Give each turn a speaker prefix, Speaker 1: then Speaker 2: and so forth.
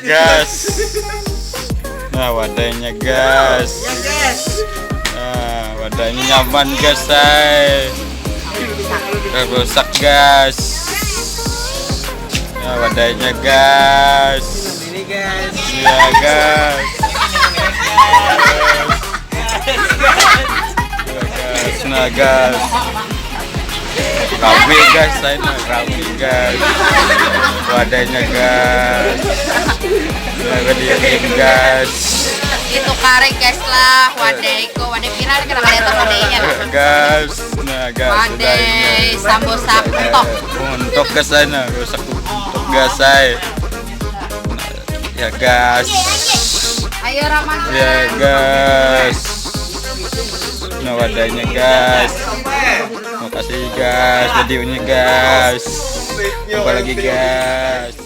Speaker 1: gas. Nah, wadahnya gas. Nah, wadahnya nyaman gas, say. Rusak gas. Nah, wadahnya gas. Ya gas. Nah, gas. Rawi gas, saya rawi gas. Wadahnya gas. Nah, gas.
Speaker 2: Itu kare guys lah, wadah viral kena kalian wadahnya.
Speaker 1: Gas. Nah, gas.
Speaker 2: Wadai sambosa mentok.
Speaker 1: Untuk ke sana, rusak untuk gas, saya. Ya gas.
Speaker 2: Ayo Ramadan.
Speaker 1: Ya gas. Nah, wadahnya gas. Makasih gas, videonya gas. Apa lagi gas.